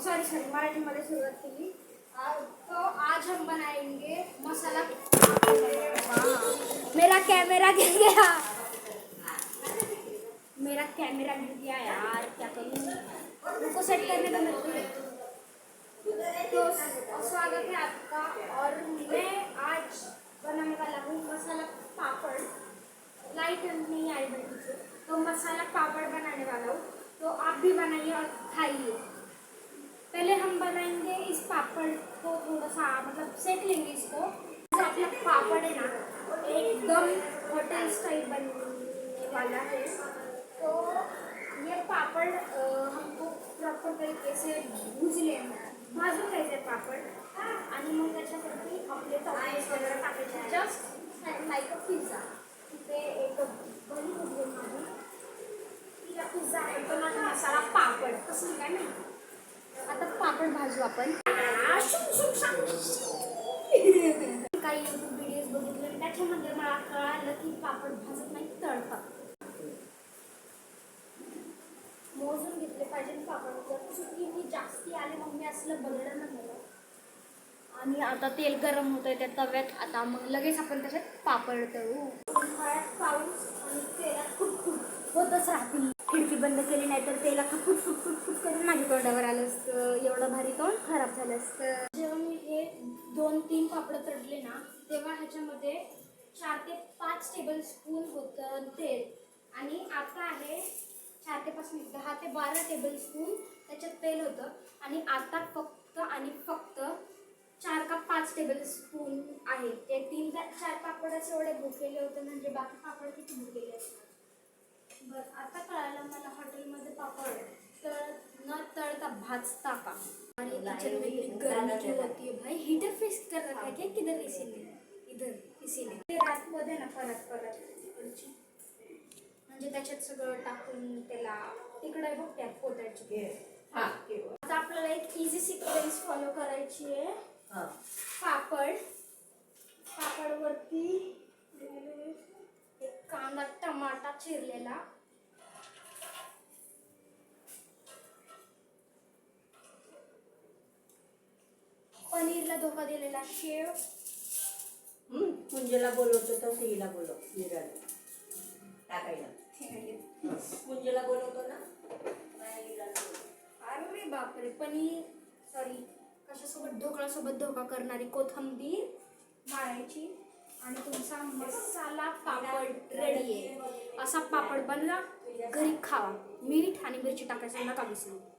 Sorry sorry Marathi में शुरुआत की। तो आज हम बनाएंगे मसाला। मेरा कैमरा गिर गया, मेरा कैमरा गिर गया यार, क्या करूँ, उनको सेट करने का मेरे को। तो स्वागत है आपका, और मैं आज बनाने वाला हूँ मसाला पापड़। लाइट नहीं आई बल्कि से, तो मसाला पापड़ बनाने वाला हूँ। तो आप भी बनाइए और खाइए। पहले हम बनाएंगे इस पापड़ को, थोड़ा सा मतलब सेक लेंगे इसको। जो अपना पापड़ है ना, एकदम होटल स्टाइल बनने वाला है। तो ये पापड़ हमको प्रॉपर तरीके से भूज लेना, भाजून घ्यायचे पापड़ आणि मग त्याच्यासाठी आपले टॉपिंग्स वगैरे टाकायचे, जस्ट लाईक अ पिझ्झा. तिथे एक बनी होती माझी, तिला पिझ्झा आहे पण माझा मसाला पापड कसं काय नाही. आता पापड भाजू आपण. काही यूट्यूब व्हिडिओज बघितले, त्याच्यामध्ये मला कळालं की पापड भाजत नाही, तळतात. मोजून घेतले पाहिजे पापड, जर चुकीने जास्ती आले मग मी असलं बघलं नाही. आणि आता तेल गरम होतंय त्या तव्यात, आता मग लगेच आपण त्याच्यात पापड तळू. उन्हाळ्यात पाऊस आणि तेलात फुटफुट होतच राहतील. खिडकी बंद केली नाही तर तेला फुट फुट फुट फुट करून माझ्या तोंडावर आलं असतं. एवढं भारी तोंड खराब झालं असतं. जेव्हा मी हे 2-3 पापड तळले ना, तेव्हा ह्याच्यामध्ये 4 ते 5 टेबलस्पून होतं तेल, आणि आता आहे 4 ते 5 नाही 10 ते 12 टेबलस्पून त्याच्यात तेल होतं. आणि आता फक्त आणि फक्त 4 का 5 टेबलस्पून आहे. ते 3 ते 4 पापडच एवढे भुकेले होते, म्हणजे बाकी पापड किती भुकेले असतात. बरं, आता कळालं मला हॉटेलमध्ये पापड न तळता भाजता का. और ये किचन में इतनी गर्मी क्यों होती है भाई, हीटर फिक्स कर रखा है क्या किधर, इसीलिए इधर इसीलिए रात मध्ये ना परत म्हणजे त्याच्यात सगळं टाकून त्याला तिकडे बघ त्या पोत्याची. आता आपल्याला एक इझी सिक्वेन्स फॉलो करायची आहे. पापडवरती एक कांदा टमाटा चिरलेला, पनीरला धोका दिलेला शेव. कुंजला बोलवतो तर हिला बोलव, टाकायला. कुंजला बोलवतो ना, अरे बापरे, पनीर सॉरी कशासोबत, ढोकळ्यासोबत धोका करणारी कोथिंबीर मारायची, आणि तुमचा मसाला पापड रेडी आहे. असा पापड बनवा, घरी खावा. मीठ आणि मिरची टाकायचं नका विसरू.